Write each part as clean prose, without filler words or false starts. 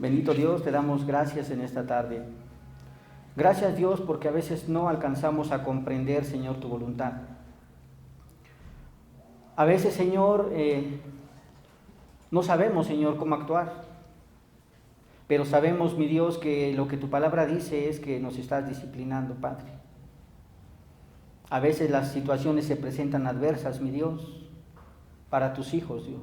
Bendito Dios, te damos gracias en esta tarde. Gracias, Dios, porque a veces no alcanzamos a comprender, Señor, tu voluntad. A veces, Señor, no sabemos, Señor, cómo actuar. Pero sabemos, mi Dios, que lo que tu palabra dice es que nos estás disciplinando, Padre. A veces las situaciones se presentan adversas, mi Dios, para tus hijos, Dios.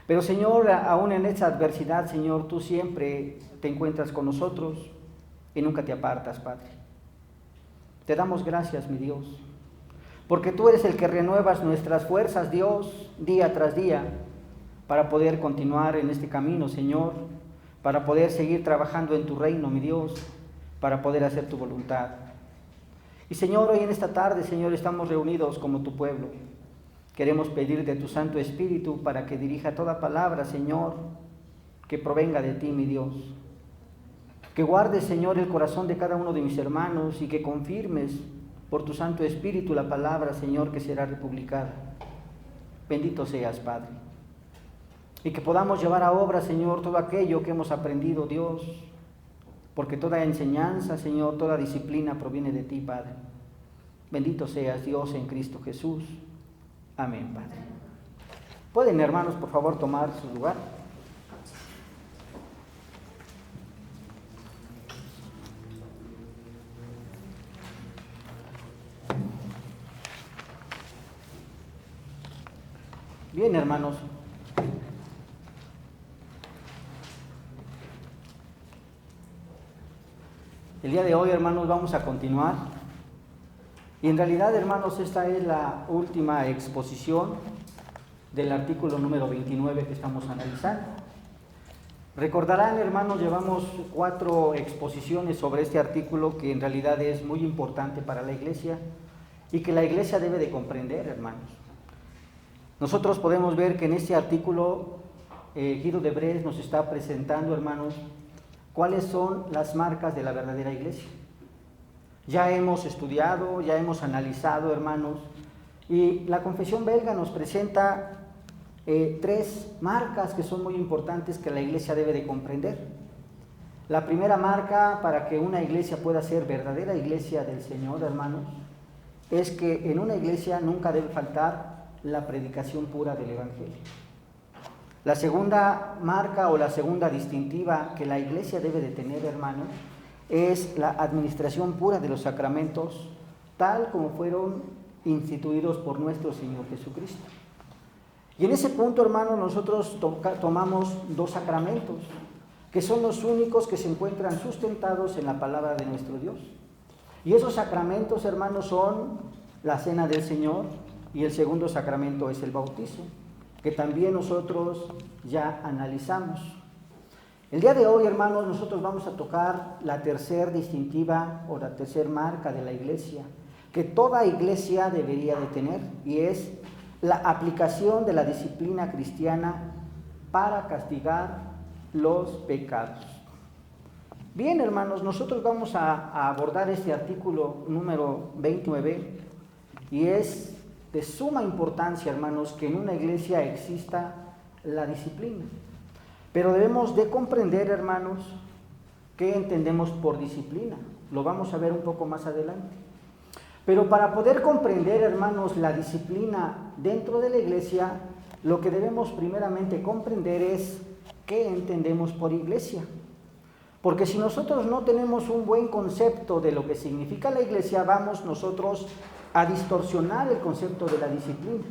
Pero, Señor, aún en esa adversidad, Señor, tú siempre te encuentras con nosotros y nunca te apartas, Padre. Te damos gracias, mi Dios, porque tú eres el que renuevas nuestras fuerzas, Dios, día tras día, para poder continuar en este camino, Señor, para poder seguir trabajando en tu reino, mi Dios, para poder hacer tu voluntad. Y, Señor, hoy en esta tarde, Señor, estamos reunidos como tu pueblo. Queremos pedir de tu Santo Espíritu para que dirija toda palabra, Señor, que provenga de ti, mi Dios. Que guardes, Señor, el corazón de cada uno de mis hermanos y que confirmes por tu Santo Espíritu la palabra, Señor, que será republicada. Bendito seas, Padre. Y que podamos llevar a obra, Señor, todo aquello que hemos aprendido, Dios, porque toda enseñanza, Señor, toda disciplina proviene de ti, Padre. Bendito seas, Dios, en Cristo Jesús. Amén, Padre. ¿Pueden, hermanos, por favor, tomar su lugar? Bien, hermanos. El día de hoy, hermanos, vamos a continuar. Y en realidad, hermanos, esta es la última exposición del artículo número 29 que estamos analizando. Recordarán, hermanos, llevamos 4 exposiciones sobre este artículo que en realidad es muy importante para la iglesia y que la iglesia debe de comprender, hermanos. Nosotros podemos ver que en este artículo Guido de Bres nos está presentando, hermanos, cuáles son las marcas de la verdadera iglesia. Ya hemos estudiado, ya hemos analizado, hermanos, y la confesión belga nos presenta 3 marcas que son muy importantes que la iglesia debe de comprender. La primera marca para que una iglesia pueda ser verdadera iglesia del Señor, hermanos, es que en una iglesia nunca debe faltar la predicación pura del Evangelio. La segunda marca o la segunda distintiva que la iglesia debe de tener, hermanos, es la administración pura de los sacramentos, tal como fueron instituidos por nuestro Señor Jesucristo. Y en ese punto, hermanos, nosotros tomamos 2 sacramentos, que son los únicos que se encuentran sustentados en la palabra de nuestro Dios. Y esos sacramentos, hermanos, son la cena del Señor y el segundo sacramento es el bautizo, que también nosotros ya analizamos. El día de hoy, hermanos, nosotros vamos a tocar la tercera distintiva o la tercera marca de la iglesia, que toda iglesia debería de tener, y es la aplicación de la disciplina cristiana para castigar los pecados. Bien, hermanos, nosotros vamos a abordar este artículo número 29 y es de suma importancia, hermanos, que en una iglesia exista la disciplina. Pero debemos de comprender, hermanos, qué entendemos por disciplina. Lo vamos a ver un poco más adelante. Pero para poder comprender, hermanos, la disciplina dentro de la iglesia, lo que debemos primeramente comprender es qué entendemos por iglesia. Porque si nosotros no tenemos un buen concepto de lo que significa la iglesia, vamos nosotros a distorsionar el concepto de la disciplina.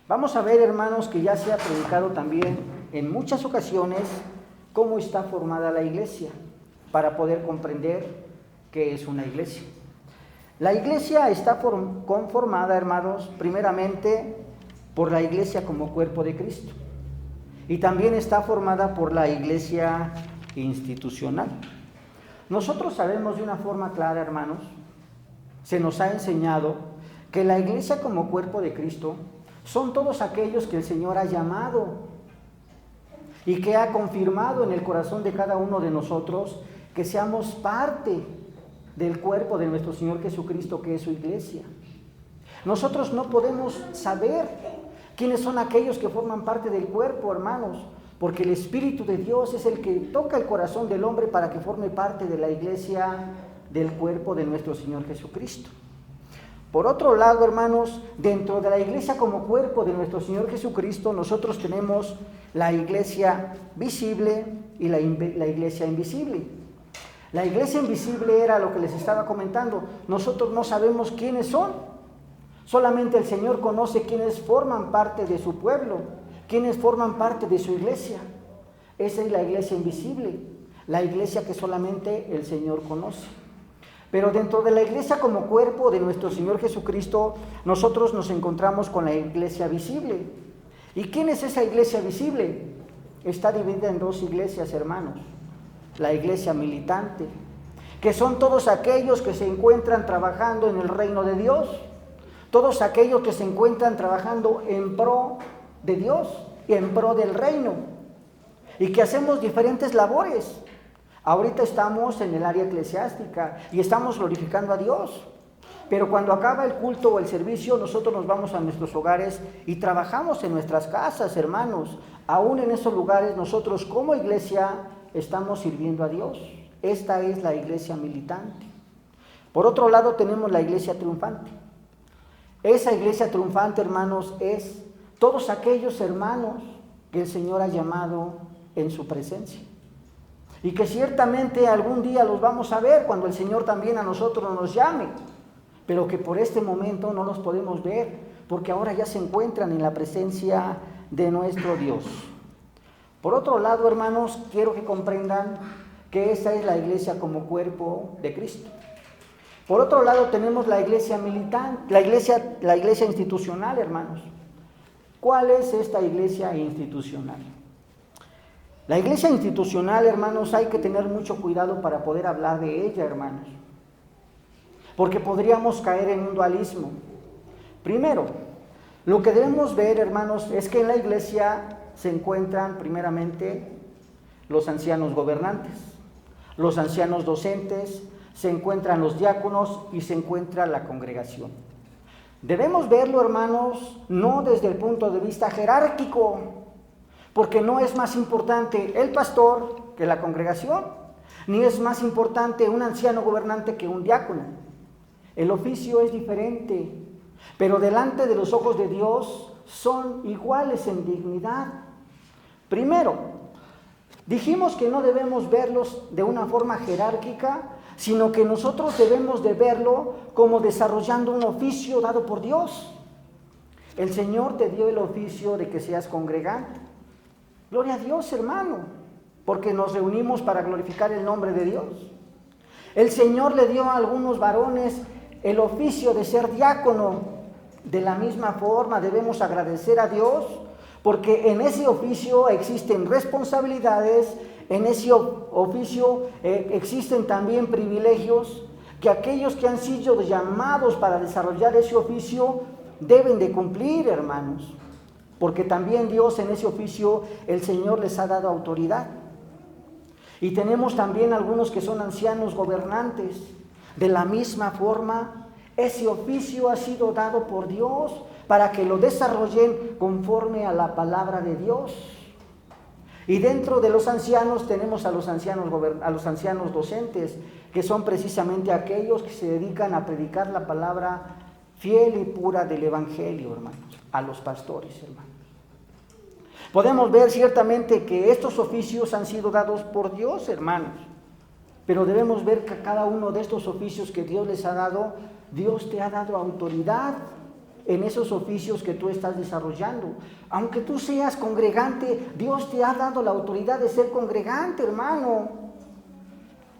Vamos a ver, hermanos, que ya se ha predicado también en muchas ocasiones cómo está formada la iglesia, para poder comprender qué es una iglesia. La iglesia está conformada, hermanos, primeramente por la iglesia como cuerpo de Cristo. Y también está formada por la iglesia institucional. Nosotros sabemos de una forma clara, hermanos, se nos ha enseñado que la iglesia como cuerpo de Cristo son todos aquellos que el Señor ha llamado y que ha confirmado en el corazón de cada uno de nosotros que seamos parte del cuerpo de nuestro Señor Jesucristo, que es su iglesia. Nosotros no podemos saber quiénes son aquellos que forman parte del cuerpo, hermanos, porque el Espíritu de Dios es el que toca el corazón del hombre para que forme parte de la iglesia del cuerpo de nuestro Señor Jesucristo. Por otro lado, hermanos, dentro de la iglesia como cuerpo de nuestro Señor Jesucristo, nosotros tenemos la iglesia visible y la iglesia invisible. La iglesia invisible era lo que les estaba comentando. Nosotros no sabemos quiénes son. Solamente el Señor conoce quiénes forman parte de su pueblo, quiénes forman parte de su iglesia. Esa es la iglesia invisible, la iglesia que solamente el Señor conoce. Pero dentro de la iglesia como cuerpo de nuestro Señor Jesucristo, nosotros nos encontramos con la iglesia visible. ¿Y quién es esa iglesia visible? Está dividida en dos iglesias, hermanos. La iglesia militante, que son todos aquellos que se encuentran trabajando en el reino de Dios, todos aquellos que se encuentran trabajando en pro de Dios y en pro del reino, y que hacemos diferentes labores. Ahorita estamos en el área eclesiástica y estamos glorificando a Dios, pero cuando acaba el culto o el servicio, nosotros nos vamos a nuestros hogares y trabajamos en nuestras casas, hermanos. Aún en esos lugares nosotros como iglesia estamos sirviendo a Dios. Esta es la iglesia militante. Por otro lado tenemos la iglesia triunfante. Esa iglesia triunfante, hermanos, es todos aquellos hermanos que el Señor ha llamado en su presencia. Y que ciertamente algún día los vamos a ver cuando el Señor también a nosotros nos llame, pero que por este momento no los podemos ver, porque ahora ya se encuentran en la presencia de nuestro Dios. Por otro lado, hermanos, quiero que comprendan que esta es la iglesia como cuerpo de Cristo. Por otro lado tenemos la iglesia militante, la iglesia institucional, hermanos. ¿Cuál es esta iglesia institucional? La iglesia institucional, hermanos, hay que tener mucho cuidado para poder hablar de ella, hermanos, porque podríamos caer en un dualismo. Primero, lo que debemos ver, hermanos, es que en la iglesia se encuentran primeramente los ancianos gobernantes, los ancianos docentes, se encuentran los diáconos y se encuentra la congregación. Debemos verlo, hermanos, no desde el punto de vista jerárquico, porque no es más importante el pastor que la congregación, ni es más importante un anciano gobernante que un diácono. El oficio es diferente, pero delante de los ojos de Dios son iguales en dignidad. Primero, dijimos que no debemos verlos de una forma jerárquica, sino que nosotros debemos de verlo como desarrollando un oficio dado por Dios. El Señor te dio el oficio de que seas congregante. Gloria a Dios, hermano, porque nos reunimos para glorificar el nombre de Dios. El Señor le dio a algunos varones el oficio de ser diácono. De la misma forma debemos agradecer a Dios, porque en ese oficio existen responsabilidades, en ese oficio existen también privilegios que aquellos que han sido llamados para desarrollar ese oficio deben de cumplir, hermanos. Porque también Dios en ese oficio, el Señor les ha dado autoridad. Y tenemos también algunos que son ancianos gobernantes. De la misma forma, ese oficio ha sido dado por Dios para que lo desarrollen conforme a la palabra de Dios. Y dentro de los ancianos tenemos a los ancianos docentes, que son precisamente aquellos que se dedican a predicar la palabra fiel y pura del Evangelio, hermanos, a los pastores, hermanos. Podemos ver ciertamente que estos oficios han sido dados por Dios, hermanos, pero debemos ver que cada uno de estos oficios que Dios les ha dado, Dios te ha dado autoridad en esos oficios que tú estás desarrollando. Aunque tú seas congregante, Dios te ha dado la autoridad de ser congregante, hermano.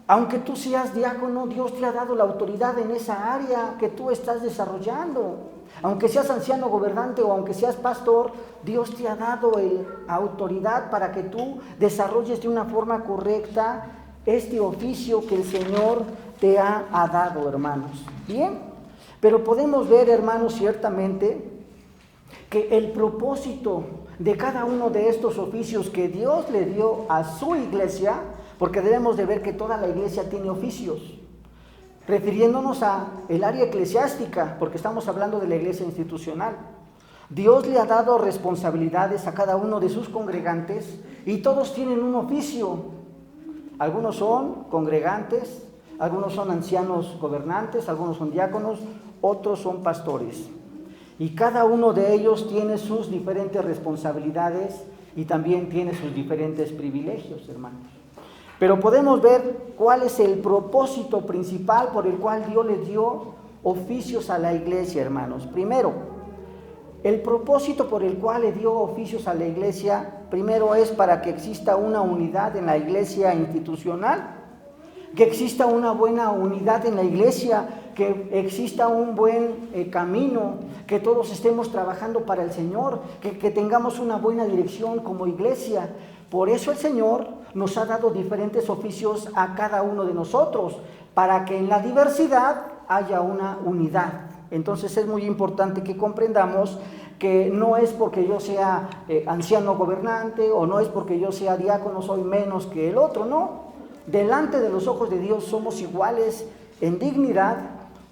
Aunque tú seas diácono, Dios te ha dado la autoridad en esa área que tú estás desarrollando. Aunque seas anciano gobernante o aunque seas pastor, Dios te ha dado la autoridad para que tú desarrolles de una forma correcta este oficio que el Señor te ha dado, hermanos. Bien, pero podemos ver, hermanos, ciertamente que el propósito de cada uno de estos oficios que Dios le dio a su iglesia, porque debemos de ver que toda la iglesia tiene oficios, refiriéndonos a el área eclesiástica, porque estamos hablando de la iglesia institucional. Dios le ha dado responsabilidades a cada uno de sus congregantes y todos tienen un oficio. Algunos son congregantes, algunos son ancianos gobernantes, algunos son diáconos, otros son pastores. Y cada uno de ellos tiene sus diferentes responsabilidades y también tiene sus diferentes privilegios, hermanos. Pero podemos ver cuál es el propósito principal por el cual Dios le dio oficios a la iglesia, hermanos. Primero, el propósito por el cual le dio oficios a la iglesia, primero es para que exista una unidad en la iglesia institucional, que exista una buena unidad en la iglesia, que exista un buen camino, que todos estemos trabajando para el Señor, que tengamos una buena dirección como iglesia. Por eso el Señor nos ha dado diferentes oficios a cada uno de nosotros, para que en la diversidad haya una unidad. Entonces es muy importante que comprendamos que no es porque yo sea anciano gobernante o no es porque yo sea diácono soy menos que el otro, no. Delante de los ojos de Dios somos iguales en dignidad,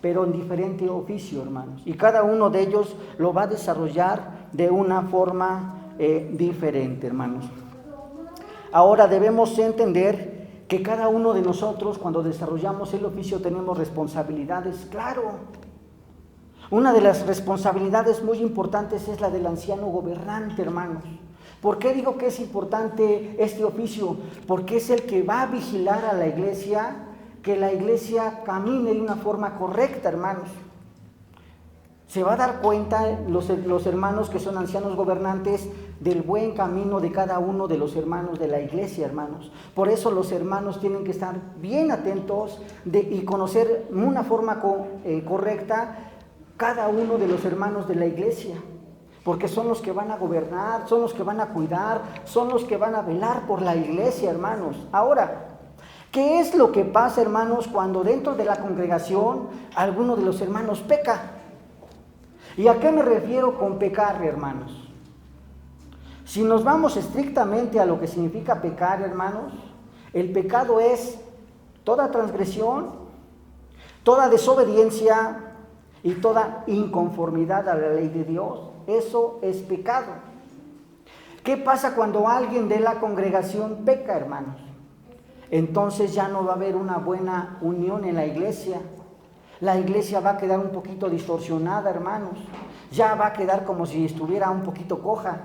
pero en diferente oficio, hermanos. Y cada uno de ellos lo va a desarrollar de una forma diferente, hermanos. Ahora debemos entender que cada uno de nosotros, cuando desarrollamos el oficio, tenemos responsabilidades, claro. Una de las responsabilidades muy importantes es la del anciano gobernante, hermanos. ¿Por qué digo que es importante este oficio? Porque es el que va a vigilar a la iglesia, que la iglesia camine de una forma correcta, hermanos. Se va a dar cuenta los hermanos que son ancianos gobernantes del buen camino de cada uno de los hermanos de la iglesia, hermanos. Por eso los hermanos tienen que estar bien atentos y conocer de una forma correcta cada uno de los hermanos de la iglesia. Porque son los que van a gobernar, son los que van a cuidar, son los que van a velar por la iglesia, hermanos. Ahora, ¿qué es lo que pasa, hermanos, cuando dentro de la congregación alguno de los hermanos peca? ¿Y a qué me refiero con pecar, hermanos? Si nos vamos estrictamente a lo que significa pecar, hermanos, el pecado es toda transgresión, toda desobediencia y toda inconformidad a la ley de Dios. Eso es pecado. ¿Qué pasa cuando alguien de la congregación peca, hermanos? Entonces ya no va a haber una buena unión en la iglesia. La iglesia va a quedar un poquito distorsionada, hermanos. Ya va a quedar como si estuviera un poquito coja.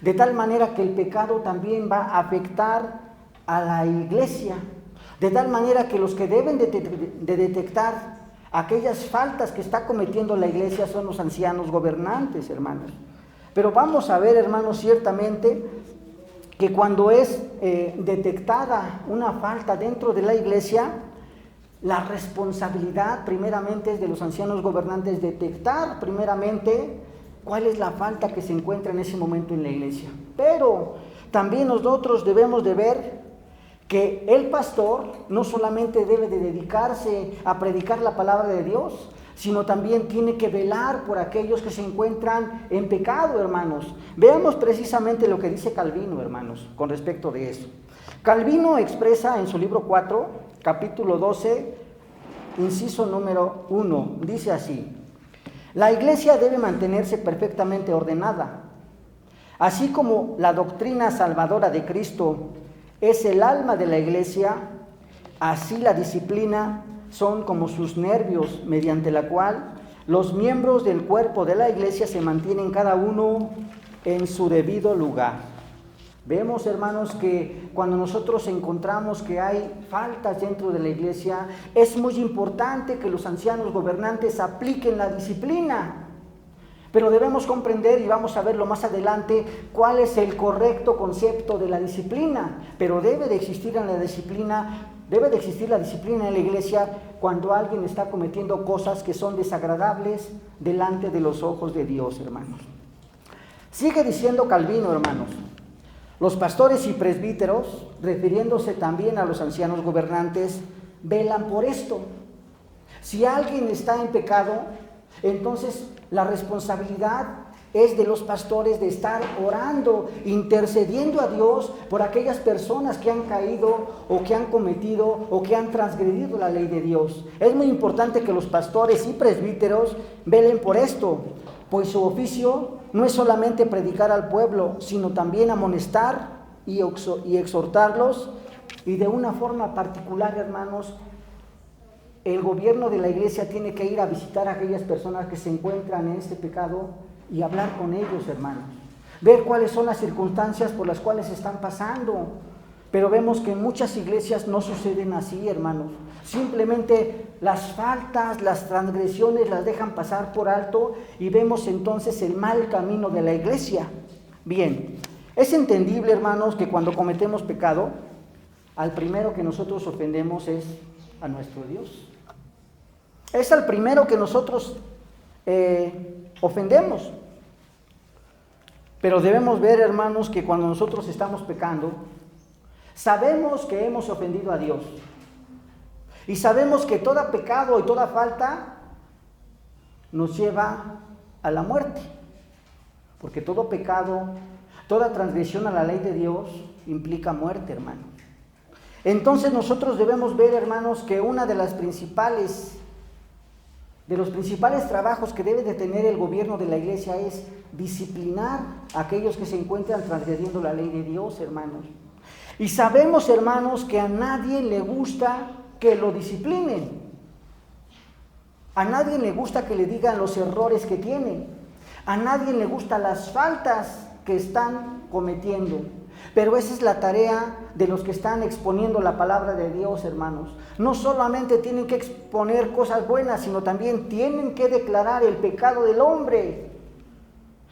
De tal manera que el pecado también va a afectar a la iglesia. De tal manera que los que deben de detectar aquellas faltas que está cometiendo la iglesia son los ancianos gobernantes, hermanos. Pero vamos a ver, hermanos, ciertamente que cuando es detectada una falta dentro de la iglesia, la responsabilidad primeramente es de los ancianos gobernantes detectar primeramente cuál es la falta que se encuentra en ese momento en la iglesia. Pero también nosotros debemos de ver que el pastor no solamente debe de dedicarse a predicar la palabra de Dios, sino también tiene que velar por aquellos que se encuentran en pecado, hermanos. Veamos precisamente lo que dice Calvino, hermanos, con respecto de eso. Calvino expresa en su libro 4, capítulo 12, inciso número 1, dice así: la iglesia debe mantenerse perfectamente ordenada, así como la doctrina salvadora de Cristo es el alma de la iglesia, así la disciplina son como sus nervios, mediante la cual los miembros del cuerpo de la iglesia se mantienen cada uno en su debido lugar. Vemos, hermanos, que cuando nosotros encontramos que hay faltas dentro de la iglesia, es muy importante que los ancianos gobernantes apliquen la disciplina. Pero debemos comprender, y vamos a verlo más adelante, cuál es el correcto concepto de la disciplina. Pero debe de existir la disciplina en la iglesia cuando alguien está cometiendo cosas que son desagradables delante de los ojos de Dios, hermanos. Sigue diciendo Calvino, hermanos: los pastores y presbíteros, refiriéndose también a los ancianos gobernantes, velan por esto. Si alguien está en pecado, entonces la responsabilidad es de los pastores de estar orando, intercediendo a Dios por aquellas personas que han caído o que han cometido o que han transgredido la ley de Dios. Es muy importante que los pastores y presbíteros velen por esto. pues su oficio no es solamente predicar al pueblo, sino también amonestar y exhortarlos, y de una forma particular, hermanos, el gobierno de la iglesia tiene que ir a visitar a aquellas personas que se encuentran en este pecado y hablar con ellos, hermanos, ver cuáles son las circunstancias por las cuales están pasando. Pero vemos que en muchas iglesias no suceden así, hermanos. Simplemente las faltas, las transgresiones las dejan pasar por alto y vemos entonces el mal camino de la iglesia. Bien, es entendible, hermanos, que cuando cometemos pecado, al primero que nosotros ofendemos es a nuestro Dios. Es al primero que nosotros ofendemos. Pero debemos ver, hermanos, que cuando nosotros estamos pecando, sabemos que hemos ofendido a Dios. Y sabemos que todo pecado y toda falta nos lleva a la muerte. Porque todo pecado, toda transgresión a la ley de Dios implica muerte, hermanos. Entonces nosotros debemos ver, hermanos, que uno de los principales trabajos que debe de tener el gobierno de la iglesia es disciplinar a aquellos que se encuentran transgrediendo la ley de Dios, hermanos. Y sabemos, hermanos, que a nadie le gusta que lo disciplinen. A nadie le gusta que le digan los errores que tiene. A nadie le gustan las faltas que están cometiendo. Pero esa es la tarea de los que están exponiendo la palabra de Dios, hermanos. No solamente tienen que exponer cosas buenas, sino también tienen que declarar el pecado del hombre,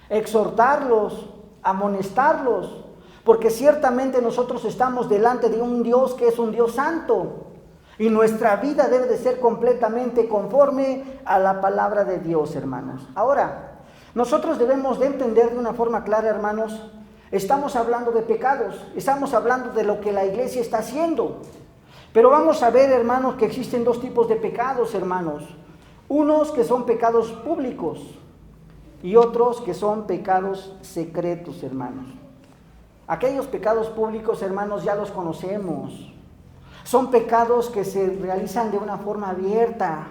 exhortarlos, amonestarlos, porque ciertamente nosotros estamos delante de un Dios que es un Dios santo, y nuestra vida debe de ser completamente conforme a la palabra de Dios, hermanos. Ahora, nosotros debemos de entender de una forma clara, hermanos, estamos hablando de pecados, estamos hablando de lo que la iglesia está haciendo. Pero vamos a ver, hermanos, que existen dos tipos de pecados, hermanos. Unos que son pecados públicos y otros que son pecados secretos, hermanos. Aquellos pecados públicos, hermanos, ya los conocemos. Son pecados que se realizan de una forma abierta.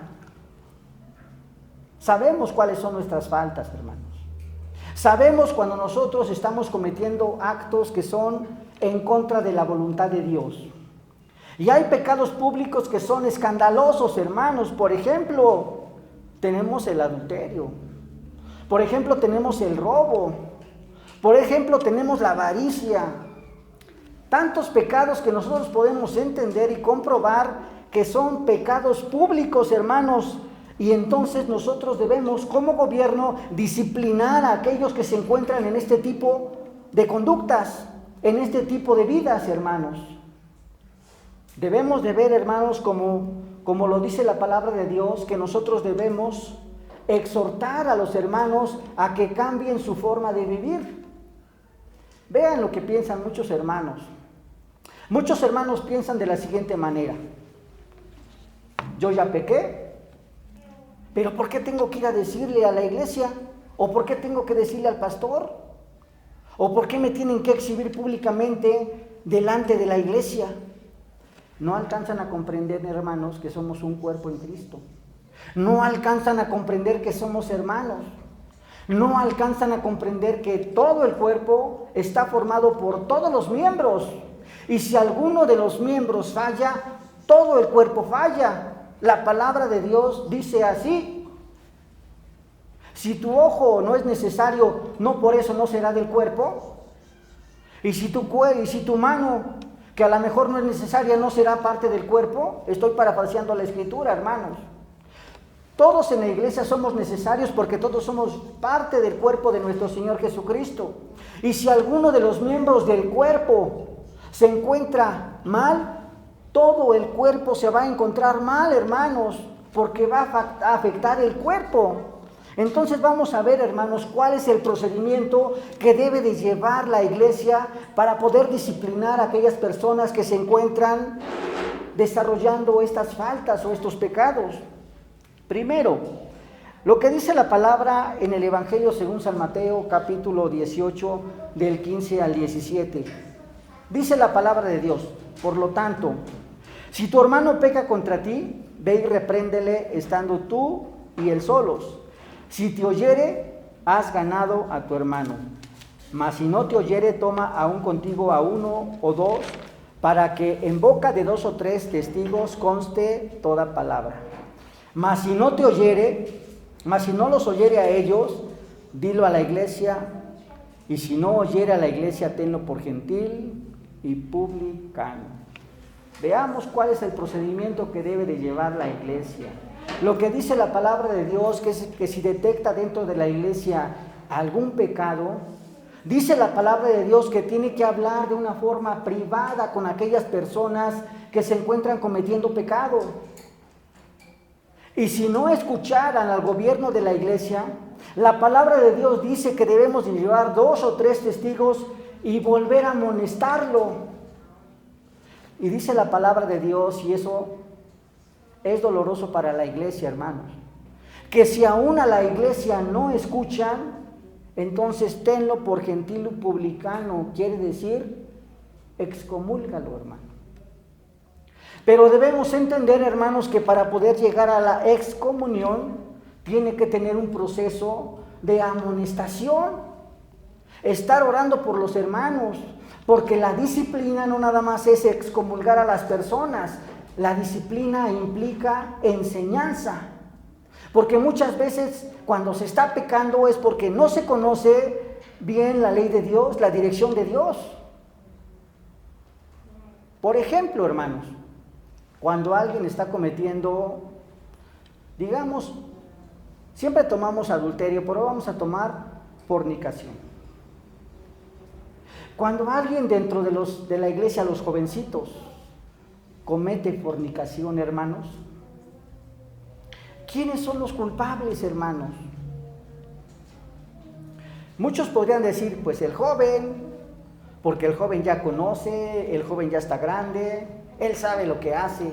Sabemos cuáles son nuestras faltas, hermanos. Sabemos cuando nosotros estamos cometiendo actos que son en contra de la voluntad de Dios. Y hay pecados públicos que son escandalosos, hermanos. Por ejemplo, tenemos el adulterio. Por ejemplo, tenemos el robo. Por ejemplo, tenemos la avaricia. Tantos pecados que nosotros podemos entender y comprobar que son pecados públicos, hermanos. Y entonces nosotros debemos, como gobierno, disciplinar a aquellos que se encuentran en este tipo de conductas, en este tipo de vidas, hermanos. Debemos de ver, hermanos, como lo dice la palabra de Dios, que nosotros debemos exhortar a los hermanos a que cambien su forma de vivir. Vean lo que piensan muchos hermanos. Muchos hermanos piensan de la siguiente manera: yo ya pequé, pero ¿por qué tengo que ir a decirle a la iglesia? ¿O por qué tengo que decirle al pastor? ¿O por qué me tienen que exhibir públicamente delante de la iglesia? No alcanzan a comprender, hermanos, que somos un cuerpo en Cristo. No alcanzan a comprender que somos hermanos. No alcanzan a comprender que todo el cuerpo está formado por todos los miembros. Y si alguno de los miembros falla, todo el cuerpo falla. La palabra de Dios dice así: si tu ojo no es necesario, no por eso no será del cuerpo. Y si tu mano, que a lo mejor no es necesaria, no será parte del cuerpo. Estoy parafraseando la escritura, hermanos. Todos en la iglesia somos necesarios porque todos somos parte del cuerpo de nuestro Señor Jesucristo. Y si alguno de los miembros del cuerpo se encuentra mal, todo el cuerpo se va a encontrar mal, hermanos, porque va a afectar el cuerpo. Entonces vamos a ver, hermanos, cuál es el procedimiento que debe de llevar la iglesia para poder disciplinar a aquellas personas que se encuentran desarrollando estas faltas o estos pecados. Primero, lo que dice la palabra en el Evangelio según San Mateo, capítulo 18, del 15 al 17. Dice la palabra de Dios: por lo tanto, si tu hermano peca contra ti, ve y repréndele estando tú y él solos. Si te oyere, has ganado a tu hermano. Mas si no te oyere, toma aún contigo a uno o dos, para que en boca de 2 o 3 testigos conste toda palabra. Mas si no los oyere a ellos, dilo a la iglesia, y si no oyere a la iglesia, tenlo por gentil y publicano. Veamos cuál es el procedimiento que debe de llevar la iglesia. Lo que dice la palabra de Dios, que es que si detecta dentro de la iglesia algún pecado, dice la palabra de Dios que tiene que hablar de una forma privada con aquellas personas que se encuentran cometiendo pecado. Y si no escucharan al gobierno de la iglesia, la palabra de Dios dice que debemos de llevar 2 o 3 testigos y volver a amonestarlo. Y dice la palabra de Dios, y eso es doloroso para la iglesia, hermanos, que si aún a la iglesia no escuchan, entonces tenlo por gentil y publicano, quiere decir, excomúlgalo, hermano. Pero debemos entender, hermanos, que para poder llegar a la excomunión, tiene que tener un proceso de amonestación, estar orando por los hermanos, porque la disciplina no nada más es excomulgar a las personas, la disciplina implica enseñanza, porque muchas veces cuando se está pecando es porque no se conoce bien la ley de Dios, la dirección de Dios. Por ejemplo, hermanos, cuando alguien está cometiendo, digamos, siempre tomamos adulterio, pero vamos a tomar fornicación. Cuando alguien dentro de la iglesia, los jovencitos, comete fornicación, hermanos, ¿quiénes son los culpables, hermanos? Muchos podrían decir, pues el joven, porque el joven ya conoce, el joven ya está grande, él sabe lo que hace.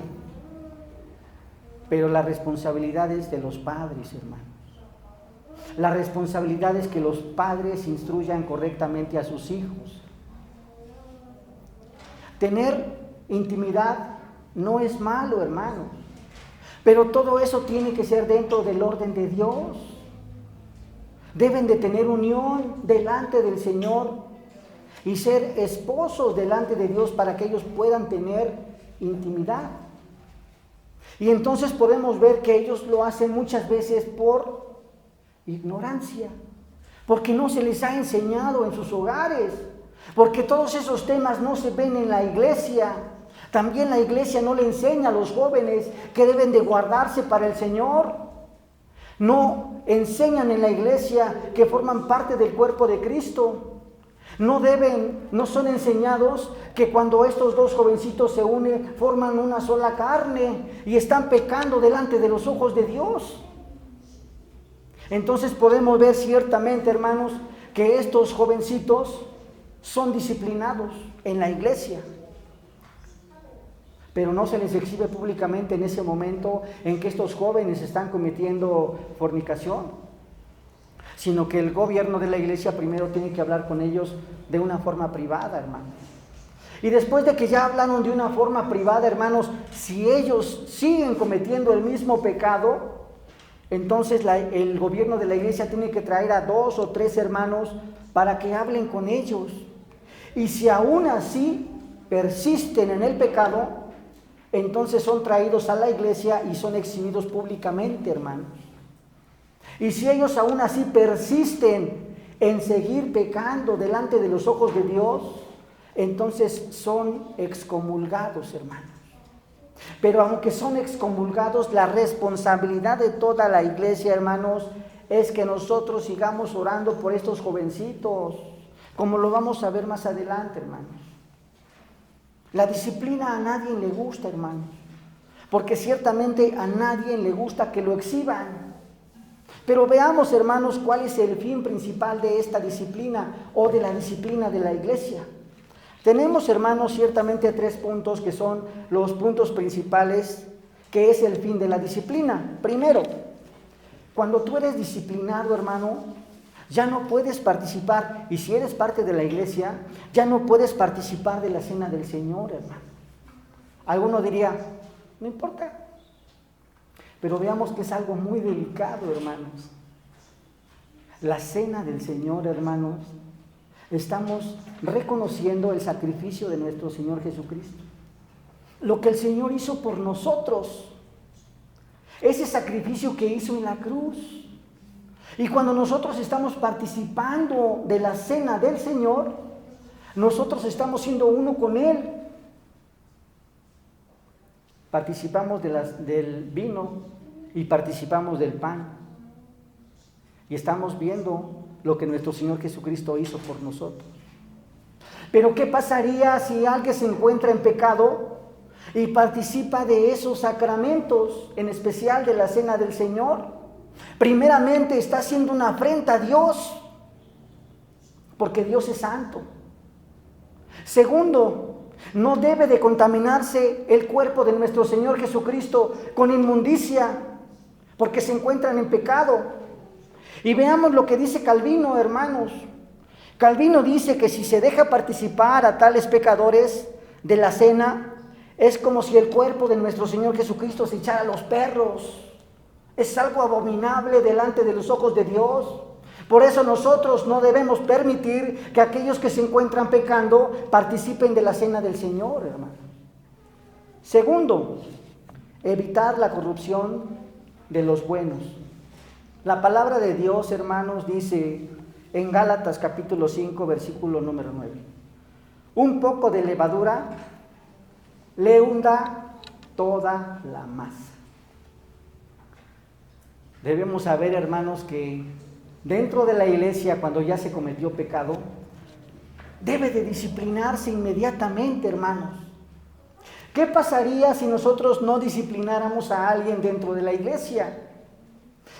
Pero la responsabilidad es de los padres, hermanos. La responsabilidad es que los padres instruyan correctamente a sus hijos. Tener intimidad no es malo, hermanos, pero todo eso tiene que ser dentro del orden de Dios. Deben de tener unión delante del Señor y ser esposos delante de Dios para que ellos puedan tener intimidad. Y entonces podemos ver que ellos lo hacen muchas veces por ignorancia, porque no se les ha enseñado en sus hogares, porque todos esos temas no se ven en la iglesia. También la iglesia no le enseña a los jóvenes que deben de guardarse para el Señor. No enseñan en la iglesia que forman parte del cuerpo de Cristo. No son enseñados que cuando estos dos jovencitos se unen, forman una sola carne y están pecando delante de los ojos de Dios. Entonces podemos ver ciertamente, hermanos, que estos jovencitos son disciplinados en la iglesia, pero no se les exhibe públicamente en ese momento en que estos jóvenes están cometiendo fornicación, sino que el gobierno de la iglesia primero tiene que hablar con ellos de una forma privada, hermanos. Y después de que ya hablaron de una forma privada, hermanos, si ellos siguen cometiendo el mismo pecado, entonces el gobierno de la iglesia tiene que traer a 2 o 3 hermanos para que hablen con ellos. Y si aún así persisten en el pecado, entonces son traídos a la iglesia y son exhibidos públicamente, hermanos. Y si ellos aún así persisten en seguir pecando delante de los ojos de Dios, entonces son excomulgados, hermanos. Pero aunque son excomulgados, la responsabilidad de toda la iglesia, hermanos, es que nosotros sigamos orando por estos jovencitos, como lo vamos a ver más adelante, hermanos. La disciplina a nadie le gusta, hermanos, porque ciertamente a nadie le gusta que lo exhiban. Pero veamos, hermanos, cuál es el fin principal de esta disciplina o de la disciplina de la iglesia. Tenemos, hermanos, ciertamente 3 puntos que son los puntos principales, que es el fin de la disciplina. Primero, cuando tú eres disciplinado, hermano, ya no puedes participar, y si eres parte de la iglesia, ya no puedes participar de la cena del Señor, hermano. Alguno diría, no importa, pero veamos que es algo muy delicado, hermanos. La cena del Señor, hermanos, estamos reconociendo el sacrificio de nuestro Señor Jesucristo. Lo que el Señor hizo por nosotros. Ese sacrificio que hizo en la cruz. Y cuando nosotros estamos participando de la cena del Señor, nosotros estamos siendo uno con Él. Participamos del vino y participamos del pan. Y estamos viendo lo que nuestro Señor Jesucristo hizo por nosotros. Pero ¿qué pasaría si alguien se encuentra en pecado y participa de esos sacramentos, en especial de la cena del Señor? Primeramente está haciendo una afrenta a Dios, porque Dios es santo. Segundo, no debe de contaminarse el cuerpo de nuestro Señor Jesucristo con inmundicia, porque se encuentran en pecado. Y veamos lo que dice Calvino, hermanos. Calvino dice que si se deja participar a tales pecadores de la cena, es como si el cuerpo de nuestro Señor Jesucristo se echara a los perros. Es algo abominable delante de los ojos de Dios. Por eso nosotros no debemos permitir que aquellos que se encuentran pecando participen de la cena del Señor, hermano. Segundo, evitar la corrupción de los buenos. La palabra de Dios, hermanos, dice en Gálatas capítulo 5, versículo número 9. Un poco de levadura le hunda toda la masa. Debemos saber, hermanos, que dentro de la iglesia, cuando ya se cometió pecado, debe de disciplinarse inmediatamente, hermanos. ¿Qué pasaría si nosotros no disciplináramos a alguien dentro de la iglesia?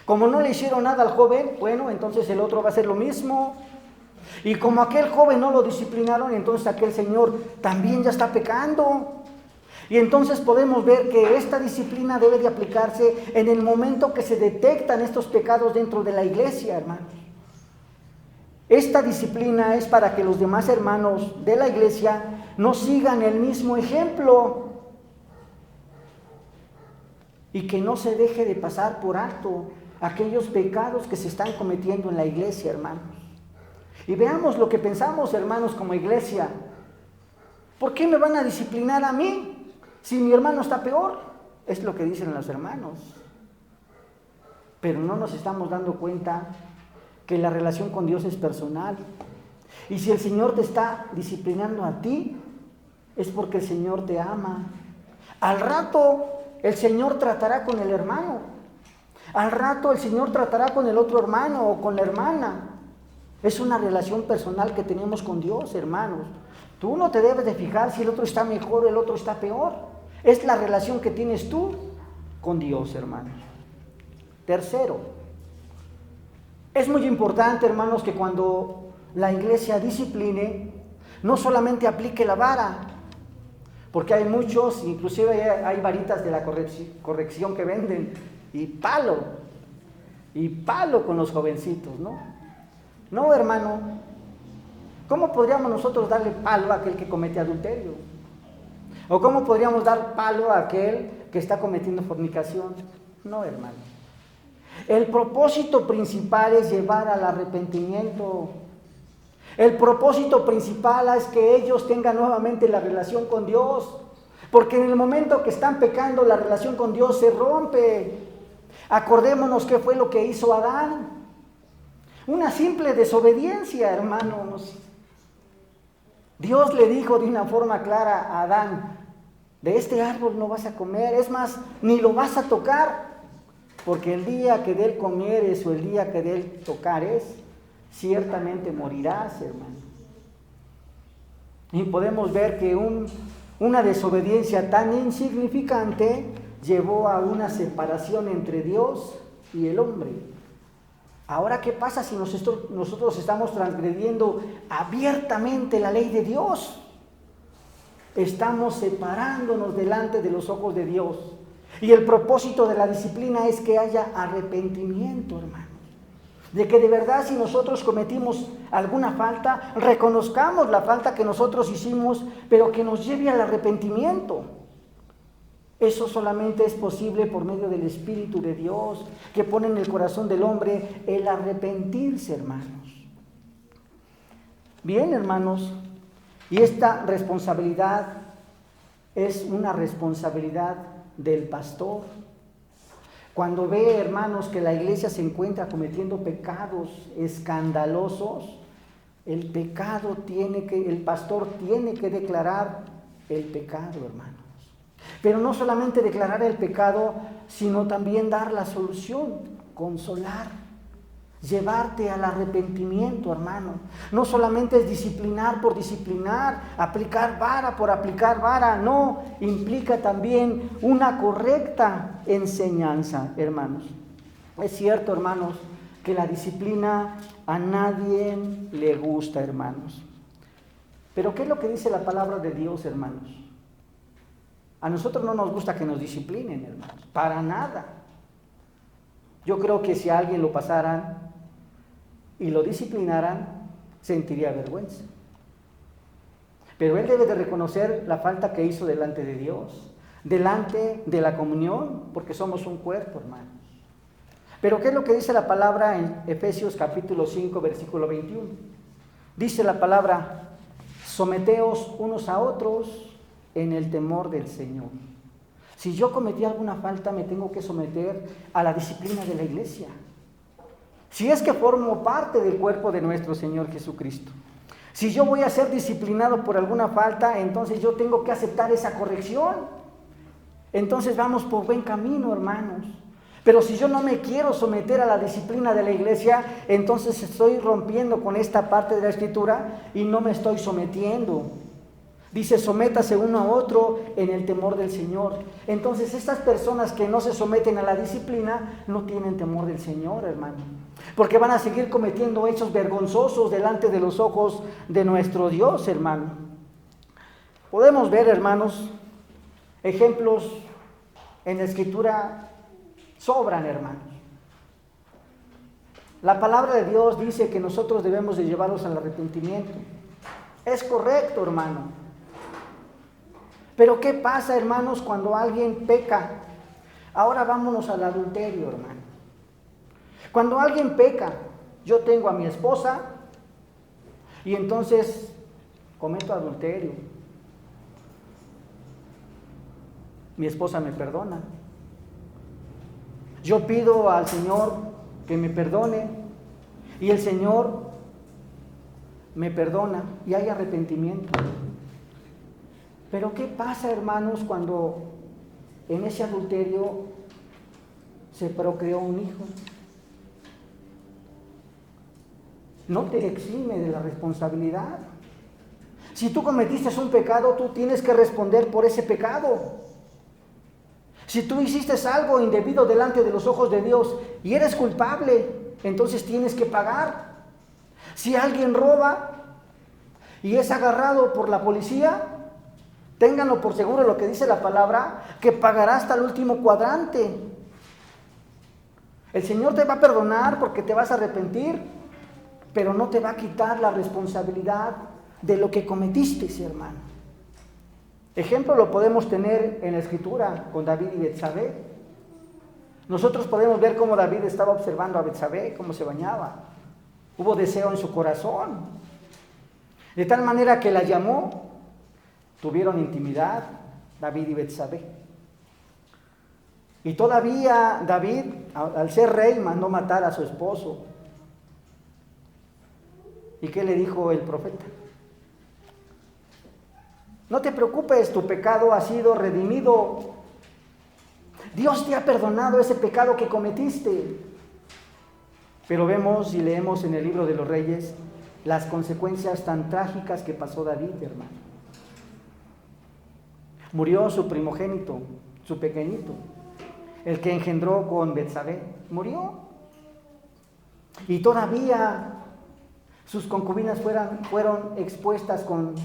Como no le hicieron nada al joven, bueno, entonces el otro va a hacer lo mismo. Y como aquel joven no lo disciplinaron, entonces aquel señor también ya está pecando. Y entonces podemos ver que esta disciplina debe de aplicarse en el momento que se detectan estos pecados dentro de la iglesia, hermanos. Esta disciplina es para que los demás hermanos de la iglesia no sigan el mismo ejemplo y que no se deje de pasar por alto aquellos pecados que se están cometiendo en la iglesia, hermanos. Y veamos lo que pensamos, hermanos, como iglesia. ¿Por qué me van a disciplinar a mí si mi hermano está peor? Es lo que dicen los hermanos. Pero no nos estamos dando cuenta que la relación con Dios es personal. Y si el Señor te está disciplinando a ti, es porque el Señor te ama. Al rato el Señor tratará con el hermano. Al rato el Señor tratará con el otro hermano o con la hermana. Es una relación personal que tenemos con Dios, hermanos. Tú no te debes de fijar si el otro está mejor o el otro está peor. Es la relación que tienes tú con Dios, hermanos. Tercero, es muy importante, hermanos, que cuando la iglesia discipline, no solamente aplique la vara, porque hay muchos, inclusive hay varitas de la corrección que venden, y palo con los jovencitos, ¿no? No, hermano, ¿cómo podríamos nosotros darle palo a aquel que comete adulterio? ¿O cómo podríamos dar palo a aquel que está cometiendo fornicación? No, hermano. El propósito principal es llevar al arrepentimiento. El propósito principal es que ellos tengan nuevamente la relación con Dios. Porque en el momento que están pecando, la relación con Dios se rompe. Acordémonos qué fue lo que hizo Adán. Una simple desobediencia, hermanos. Dios le dijo de una forma clara a Adán: de este árbol no vas a comer, es más, ni lo vas a tocar, porque el día que de él comieres o el día que de él tocares, ciertamente morirás, hermano. Y podemos ver que una desobediencia tan insignificante llevó a una separación entre Dios y el hombre. Ahora, ¿qué pasa si nosotros estamos transgrediendo abiertamente la ley de Dios? Estamos separándonos delante de los ojos de Dios. Y el propósito de la disciplina es que haya arrepentimiento, hermanos. De que de verdad, si nosotros cometimos alguna falta, reconozcamos la falta que nosotros hicimos, pero que nos lleve al arrepentimiento. Eso solamente es posible por medio del Espíritu de Dios, que pone en el corazón del hombre el arrepentirse, hermanos. Bien, hermanos, y esta responsabilidad es una responsabilidad del pastor. Cuando ve, hermanos, que la iglesia se encuentra cometiendo pecados escandalosos, el pastor tiene que declarar el pecado, hermanos. Pero no solamente declarar el pecado, sino también dar la solución, consolar, llevarte al arrepentimiento, hermano. No solamente es disciplinar por disciplinar, aplicar vara por aplicar vara, no, implica también una correcta enseñanza, hermanos. Es cierto, hermanos, que la disciplina a nadie le gusta, hermanos. Pero ¿qué es lo que dice la palabra de Dios, hermanos? A nosotros no nos gusta que nos disciplinen, hermanos, para nada. Yo creo que si a alguien lo pasaran y lo disciplinaran, sentiría vergüenza. Pero él debe de reconocer la falta que hizo delante de Dios, delante de la comunión, porque somos un cuerpo, hermanos. Pero ¿qué es lo que dice la palabra en Efesios capítulo 5, versículo 21? Dice la palabra: someteos unos a otros en el temor del Señor. Si yo cometí alguna falta, me tengo que someter a la disciplina de la iglesia. Si es que formo parte del cuerpo de nuestro Señor Jesucristo. Si yo voy a ser disciplinado por alguna falta, entonces yo tengo que aceptar esa corrección. Entonces vamos por buen camino, hermanos. Pero si yo no me quiero someter a la disciplina de la iglesia, entonces estoy rompiendo con esta parte de la Escritura y no me estoy sometiendo. Dice: sométase uno a otro en el temor del Señor. Entonces estas personas que no se someten a la disciplina no tienen temor del Señor, hermano, porque van a seguir cometiendo hechos vergonzosos delante de los ojos de nuestro Dios, hermano. Podemos ver, hermanos, ejemplos en la Escritura sobran, hermanos. La palabra de Dios dice que nosotros debemos de llevarlos al arrepentimiento. Es correcto, hermano. Pero ¿qué pasa, hermanos, cuando alguien peca? Ahora vámonos al adulterio, hermano. Cuando alguien peca, yo tengo a mi esposa y entonces cometo adulterio. Mi esposa me perdona. Yo pido al Señor que me perdone y el Señor me perdona y hay arrepentimiento. Pero ¿qué pasa, hermanos, cuando en ese adulterio se procreó un hijo? No te exime de la responsabilidad. Si tú cometiste un pecado, tú tienes que responder por ese pecado. Si tú hiciste algo indebido delante de los ojos de Dios y eres culpable, entonces tienes que pagar. Si alguien roba y es agarrado por la policía, ténganlo por seguro lo que dice la palabra, que pagará hasta el último cuadrante. El Señor te va a perdonar porque te vas a arrepentir, pero no te va a quitar la responsabilidad de lo que cometiste, hermano. Ejemplo lo podemos tener en la Escritura con David y Betsabé. Nosotros podemos ver cómo David estaba observando a Betsabé, cómo se bañaba. Hubo deseo en su corazón, de tal manera que la llamó. Tuvieron intimidad David y Betsabé. Y todavía David, al ser rey, mandó matar a su esposo. ¿Y qué le dijo el profeta? No te preocupes, tu pecado ha sido redimido. Dios te ha perdonado ese pecado que cometiste. Pero vemos y leemos en el libro de los Reyes las consecuencias tan trágicas que pasó David, hermano. Murió su primogénito, su pequeñito, el que engendró con Betsabé, murió. Y todavía sus concubinas fueron expuestas con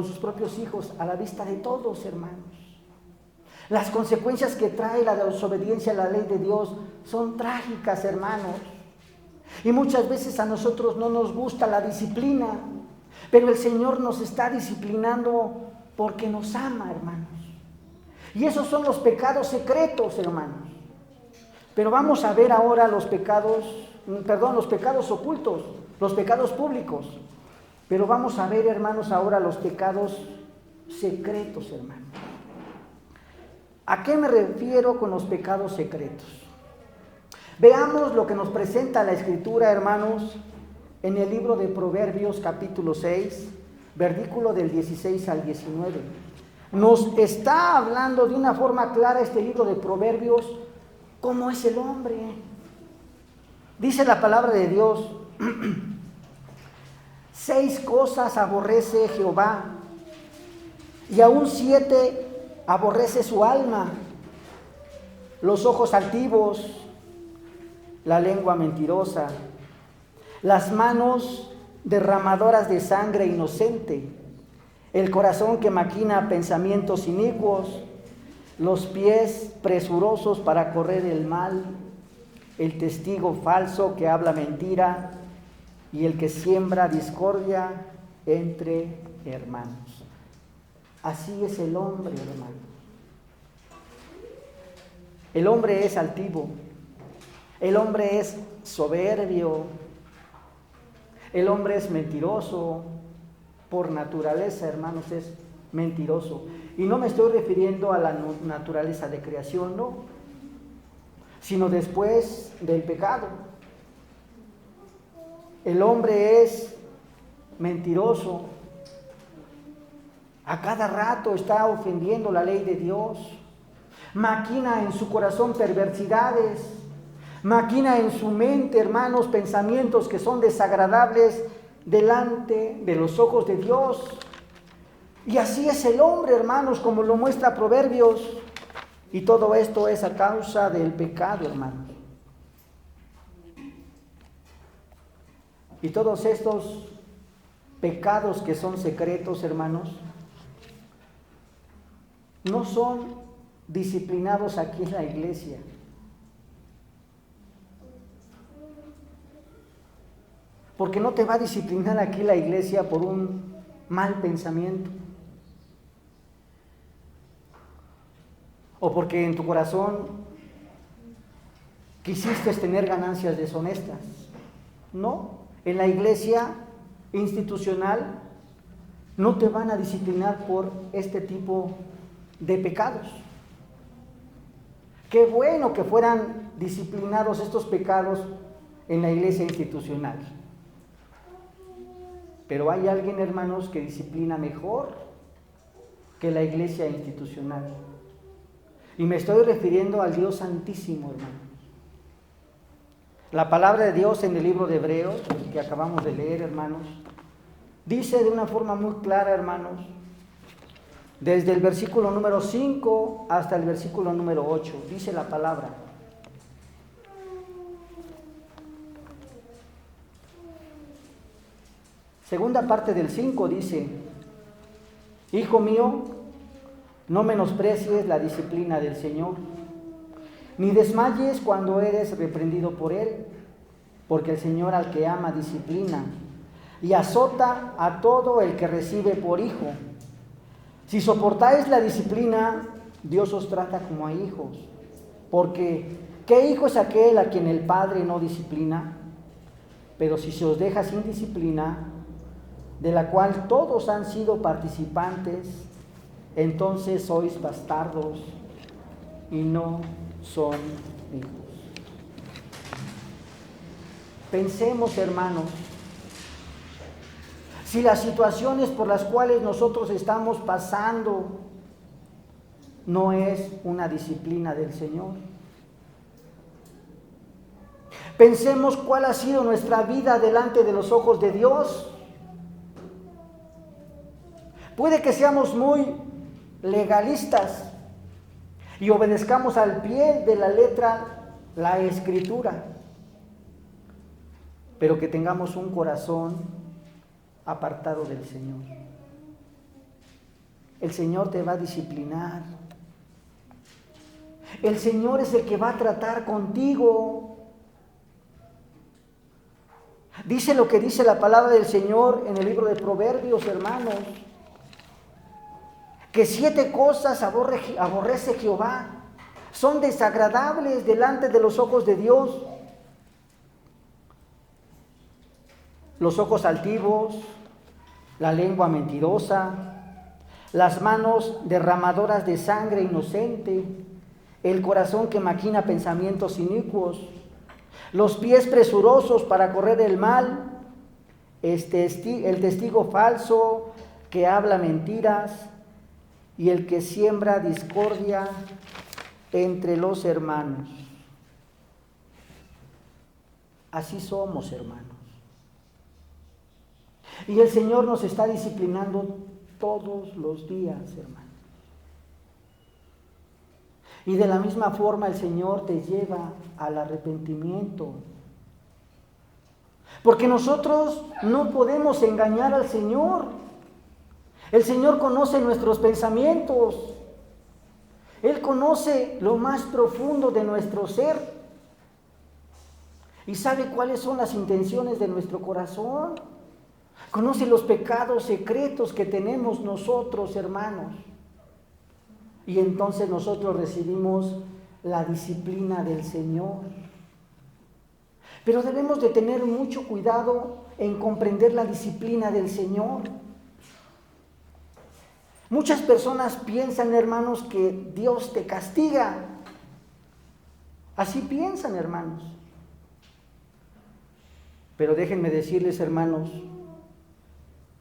sus propios hijos a la vista de todos, hermanos. Las consecuencias que trae la desobediencia a la ley de Dios son trágicas, hermanos. Y muchas veces a nosotros no nos gusta la disciplina, pero el Señor nos está disciplinando porque nos ama, hermanos. Y esos son los pecados secretos, hermanos. Pero vamos a ver ahora los pecados ocultos, los pecados públicos. Pero vamos a ver, hermanos, ahora los pecados secretos, hermanos. ¿A qué me refiero con los pecados secretos? Veamos lo que nos presenta la Escritura, hermanos, en el libro de Proverbios, capítulo 6, versículo del 16 al 19. Nos está hablando de una forma clara este libro de Proverbios, cómo es el hombre. Dice la palabra de Dios: 6 cosas aborrece Jehová, y aún 7 aborrece su alma: los ojos altivos, la lengua mentirosa, las manos derramadoras de sangre inocente, el corazón que maquina pensamientos inicuos, los pies presurosos para correr el mal, el testigo falso que habla mentira y el que siembra discordia entre hermanos. Así es el hombre, hermano. El hombre es altivo, el hombre es soberbio, el hombre es mentiroso, por naturaleza, hermanos, es mentiroso. Y no me estoy refiriendo a la naturaleza de creación, no, sino después del pecado. El hombre es mentiroso, a cada rato está ofendiendo la ley de Dios, maquina en su corazón perversidades, maquina en su mente, hermanos, pensamientos que son desagradables delante de los ojos de Dios. Y así es el hombre, hermanos, como lo muestra Proverbios. Y todo esto es a causa del pecado, hermanos. Y todos estos pecados que son secretos, hermanos, no son disciplinados aquí en la iglesia. Porque no te va a disciplinar aquí la iglesia por un mal pensamiento. O porque en tu corazón quisiste tener ganancias deshonestas. No, en la iglesia institucional no te van a disciplinar por este tipo de pecados. Qué bueno que fueran disciplinados estos pecados en la iglesia institucional. Pero hay alguien, hermanos, que disciplina mejor que la iglesia institucional. Y me estoy refiriendo al Dios Santísimo, hermanos. La palabra de Dios en el libro de Hebreos, que acabamos de leer, hermanos, dice de una forma muy clara, hermanos, desde el versículo número 5 hasta el versículo número 8, dice la palabra: segunda parte del 5 dice: Hijo mío, no menosprecies la disciplina del Señor, ni desmayes cuando eres reprendido por Él, porque el Señor al que ama disciplina y azota a todo el que recibe por hijo. Si soportáis la disciplina, Dios os trata como a hijos, porque ¿qué hijo es aquel a quien el Padre no disciplina? Pero si se os deja sin disciplina, de la cual todos han sido participantes, entonces sois bastardos y no son hijos. Pensemos, hermanos, si las situaciones por las cuales nosotros estamos pasando no es una disciplina del Señor. Pensemos cuál ha sido nuestra vida delante de los ojos de Dios. Puede que seamos muy legalistas y obedezcamos al pie de la letra la Escritura, pero que tengamos un corazón apartado del Señor. El Señor te va a disciplinar. El Señor es el que va a tratar contigo. Dice lo que dice la palabra del Señor en el libro de Proverbios, hermanos. que 7 cosas aborrece Jehová, son desagradables delante de los ojos de Dios: los ojos altivos, la lengua mentirosa, las manos derramadoras de sangre inocente, el corazón que maquina pensamientos inicuos, los pies presurosos para correr el mal, el testigo falso que habla mentiras, y el que siembra discordia entre los hermanos. Así somos, hermanos. Y el Señor nos está disciplinando todos los días, hermanos. Y de la misma forma el Señor te lleva al arrepentimiento. Porque nosotros no podemos engañar al Señor. El Señor conoce nuestros pensamientos. Él conoce lo más profundo de nuestro ser. Y sabe cuáles son las intenciones de nuestro corazón. Conoce los pecados secretos que tenemos nosotros, hermanos. Y entonces nosotros recibimos la disciplina del Señor. Pero debemos de tener mucho cuidado en comprender la disciplina del Señor. Muchas personas piensan, hermanos, que Dios te castiga. Así piensan, hermanos. Pero déjenme decirles, hermanos,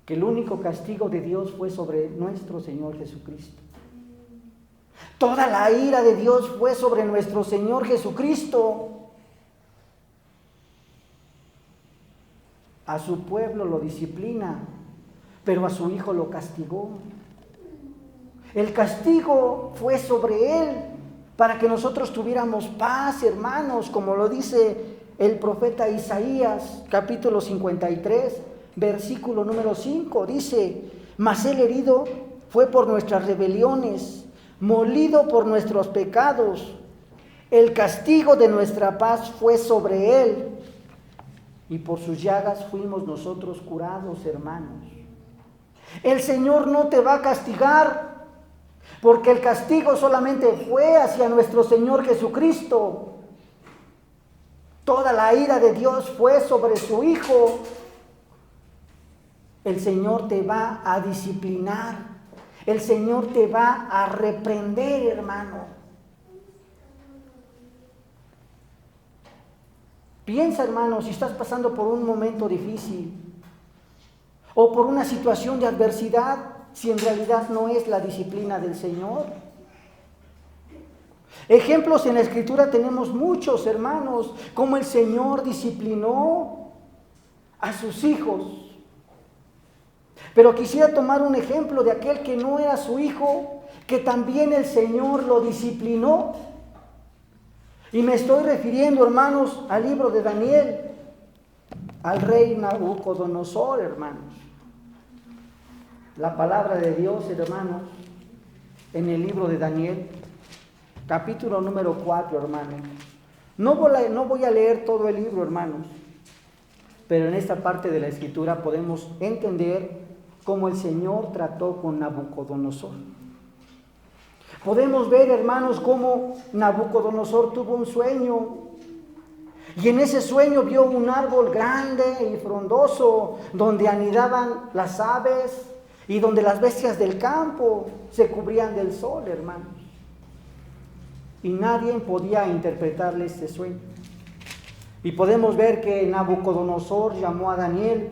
que el único castigo de Dios fue sobre nuestro Señor Jesucristo. Toda la ira de Dios fue sobre nuestro Señor Jesucristo. A su pueblo lo disciplina, pero a su Hijo lo castigó. El castigo fue sobre Él para que nosotros tuviéramos paz, hermanos, como lo dice el profeta Isaías, capítulo 53, versículo número 5. Dice: mas Él herido fue por nuestras rebeliones, molido por nuestros pecados. El castigo de nuestra paz fue sobre Él, y por sus llagas fuimos nosotros curados, hermanos. El Señor no te va a castigar, porque el castigo solamente fue hacia nuestro Señor Jesucristo. Toda la ira de Dios fue sobre su Hijo. El Señor te va a disciplinar. El Señor te va a reprender, hermano. Piensa, hermano, si estás pasando por un momento difícil o por una situación de adversidad, si en realidad no es la disciplina del Señor. Ejemplos en la Escritura tenemos muchos, hermanos, como el Señor disciplinó a sus hijos. Pero quisiera tomar un ejemplo de aquel que no era su hijo, que también el Señor lo disciplinó. Y me estoy refiriendo, hermanos, al libro de Daniel, al rey Nabucodonosor, hermanos. La palabra de Dios, hermanos, en el libro de Daniel, capítulo número 4, hermanos. No voy a leer todo el libro, hermanos, pero en esta parte de la Escritura podemos entender cómo el Señor trató con Nabucodonosor. Podemos ver, hermanos, cómo Nabucodonosor tuvo un sueño, y en ese sueño vio un árbol grande y frondoso donde anidaban las aves y donde las bestias del campo se cubrían del sol, hermanos. Y nadie podía interpretarle este sueño. Y podemos ver que Nabucodonosor llamó a Daniel,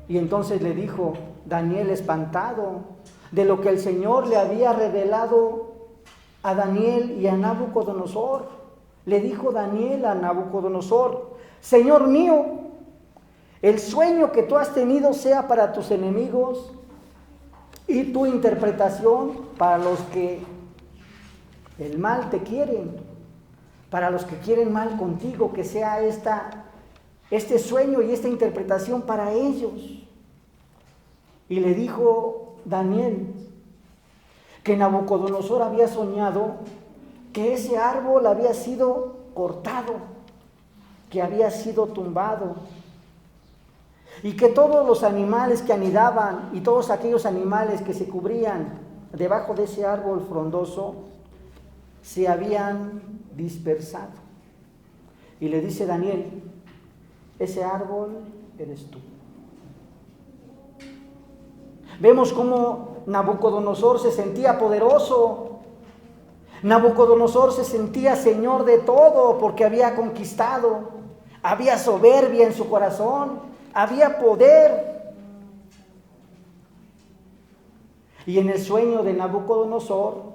y entonces le dijo, Daniel, espantado de lo que el Señor le había revelado a Daniel y a Nabucodonosor, le dijo Daniel a Nabucodonosor: Señor mío, el sueño que tú has tenido sea para tus enemigos, y tu interpretación para los que el mal te quieren, para los que quieren mal contigo, que sea este sueño y esta interpretación para ellos. Y le dijo Daniel que Nabucodonosor había soñado que ese árbol había sido cortado, que había sido tumbado, y que todos los animales que anidaban y todos aquellos animales que se cubrían debajo de ese árbol frondoso se habían dispersado. Y le dice Daniel: ese árbol eres tú. Vemos cómo Nabucodonosor se sentía poderoso. Nabucodonosor se sentía señor de todo porque había conquistado. Había soberbia en su corazón, había poder. Y en el sueño de Nabucodonosor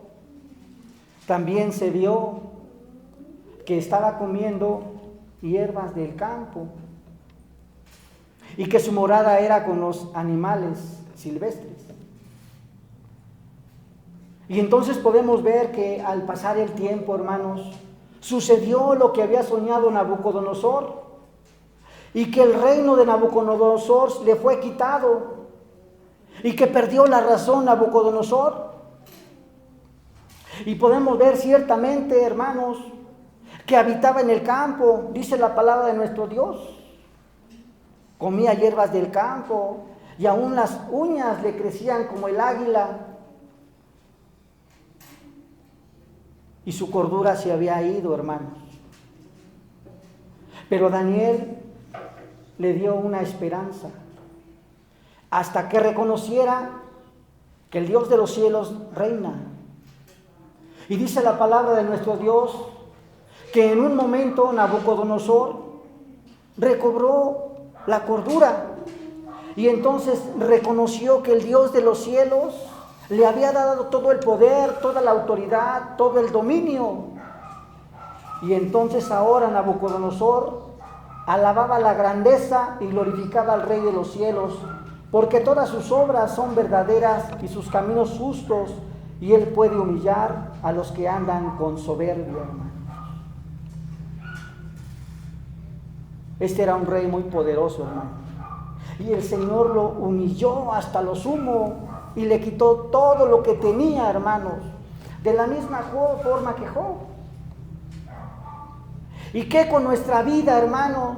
también se vio que estaba comiendo hierbas del campo y que su morada era con los animales silvestres. Y entonces podemos ver que al pasar el tiempo, hermanos, sucedió lo que había soñado Nabucodonosor, y que el reino de Nabucodonosor le fue quitado, y que perdió la razón Nabucodonosor. Y podemos ver ciertamente, hermanos, que habitaba en el campo, dice la palabra de nuestro Dios. Comía hierbas del campo, y aún las uñas le crecían como el águila. Y su cordura se había ido, hermanos. Pero Daniel le dio una esperanza, hasta que reconociera que el Dios de los cielos reina. Y dice la palabra de nuestro Dios que en un momento Nabucodonosor recobró la cordura, y entonces reconoció que el Dios de los cielos le había dado todo el poder, toda la autoridad, todo el dominio. Y entonces ahora Nabucodonosor alababa la grandeza y glorificaba al Rey de los cielos, porque todas sus obras son verdaderas y sus caminos justos, y él puede humillar a los que andan con soberbia, hermanos. Este era un rey muy poderoso, hermano, y el Señor lo humilló hasta lo sumo y le quitó todo lo que tenía, hermanos, de la misma forma que Job. ¿Y qué con nuestra vida, hermano?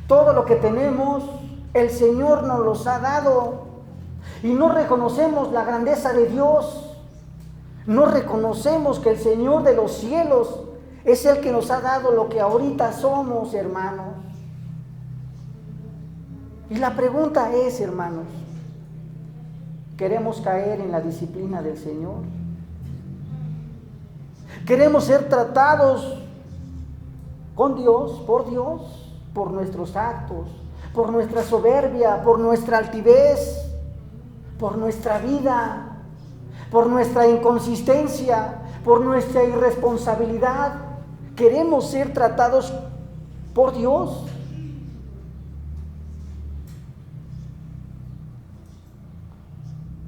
Todo lo que tenemos, el Señor nos los ha dado, y no reconocemos la grandeza de Dios. No reconocemos que el Señor de los cielos es el que nos ha dado lo que ahorita somos, hermanos. Y la pregunta es, hermanos, ¿queremos caer en la disciplina del Señor? ¿Queremos ser tratados con Dios, por nuestros actos, por nuestra soberbia, por nuestra altivez, por nuestra vida, por nuestra inconsistencia, por nuestra irresponsabilidad? ¿Queremos ser tratados por Dios?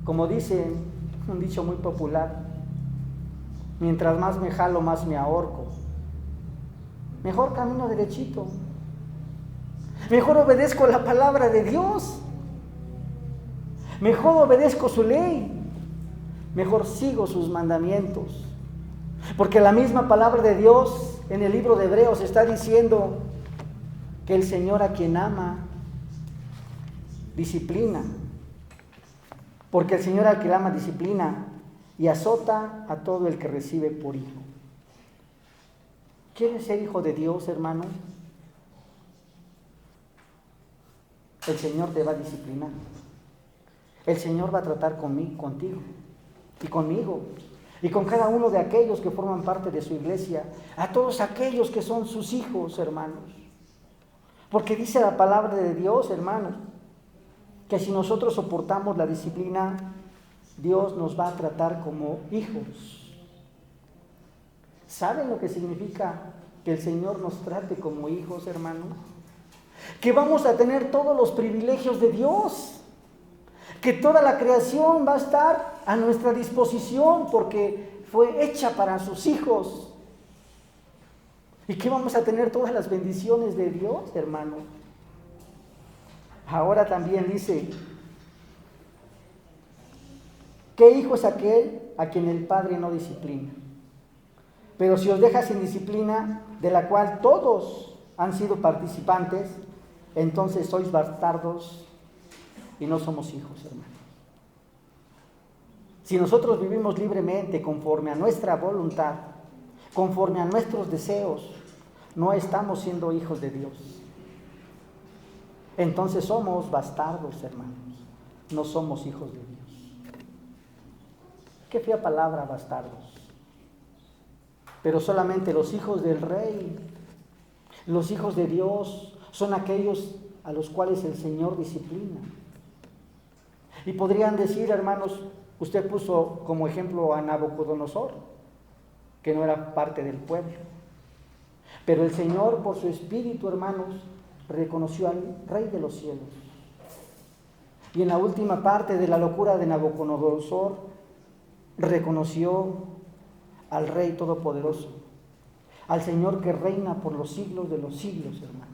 Como dice un dicho muy popular: mientras más me jalo, más me ahorco. Mejor camino derechito. Mejor obedezco la palabra de Dios. Mejor obedezco su ley. Mejor sigo sus mandamientos. Porque la misma palabra de Dios en el libro de Hebreos está diciendo que el Señor, a quien ama, disciplina. Porque el Señor, al que ama, disciplina y azota a todo el que recibe por hijo. ¿Quieres ser hijo de Dios, hermano? El Señor te va a disciplinar. El Señor va a tratar contigo y conmigo y con cada uno de aquellos que forman parte de su iglesia, a todos aquellos que son sus hijos, hermanos. Porque dice la palabra de Dios, hermanos, que si nosotros soportamos la disciplina, Dios nos va a tratar como hijos. ¿Saben lo que significa que el Señor nos trate como hijos, hermanos? Que vamos a tener todos los privilegios de Dios, que toda la creación va a estar a nuestra disposición porque fue hecha para sus hijos, y que vamos a tener todas las bendiciones de Dios, hermanos. Ahora también dice: ¿qué hijo es aquel a quien el Padre no disciplina? Pero si os deja sin disciplina, de la cual todos han sido participantes, entonces sois bastardos y no somos hijos, hermanos. Si nosotros vivimos libremente conforme a nuestra voluntad, conforme a nuestros deseos, no estamos siendo hijos de Dios. Entonces somos bastardos, hermanos, no somos hijos de Dios. Qué fea palabra, bastardos. Pero solamente los hijos del Rey, los hijos de Dios, son aquellos a los cuales el Señor disciplina. Y podrían decir, hermanos, usted puso como ejemplo a Nabucodonosor, que no era parte del pueblo. Pero el Señor, por su espíritu, hermanos, reconoció al Rey de los cielos. Y en la última parte de la locura de Nabucodonosor, reconoció al Rey Todopoderoso, al Señor que reina por los siglos de los siglos, hermanos.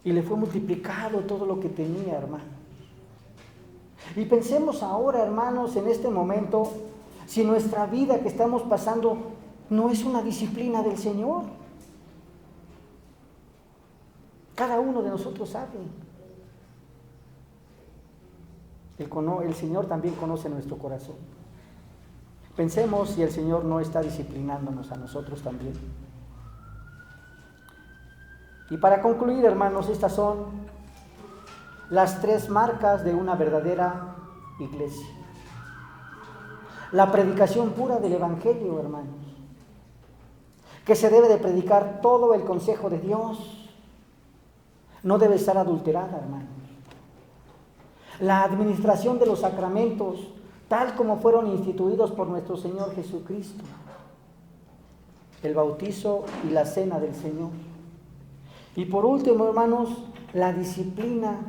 Y le fue multiplicado todo lo que tenía, hermanos. Y pensemos ahora, hermanos, en este momento, si nuestra vida que estamos pasando no es una disciplina del Señor. Cada uno de nosotros sabe. El Señor también conoce nuestro corazón. Pensemos si el Señor no está disciplinándonos a nosotros también. Y para concluir, hermanos, estas son las 3 marcas de una verdadera iglesia. La predicación pura del Evangelio, hermanos, que se debe de predicar todo el consejo de Dios. No debe estar adulterada, hermanos. La administración de los sacramentos, tal como fueron instituidos por nuestro Señor Jesucristo. El bautizo y la cena del Señor. Y por último, hermanos, la disciplina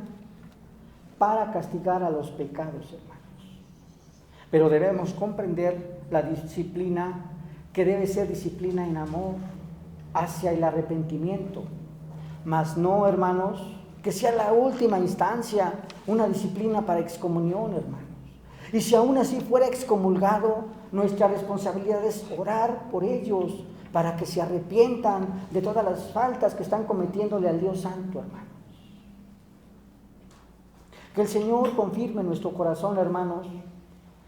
para castigar a los pecados, hermanos. Pero debemos comprender la disciplina que debe ser disciplina en amor hacia el arrepentimiento. Mas no, hermanos, que sea la última instancia una disciplina para excomunión, hermanos. Y si aún así fuera excomulgado, nuestra responsabilidad es orar por ellos para que se arrepientan de todas las faltas que están cometiéndole al Dios Santo, hermanos. Que el Señor confirme en nuestro corazón, hermanos,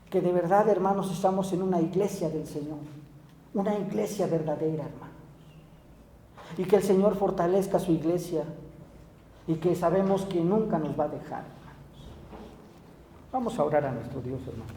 que de verdad, hermanos, estamos en una iglesia del Señor, una iglesia verdadera, hermanos. Y que el Señor fortalezca su iglesia y que sabemos que nunca nos va a dejar, hermanos. Vamos a orar a nuestro Dios, hermanos.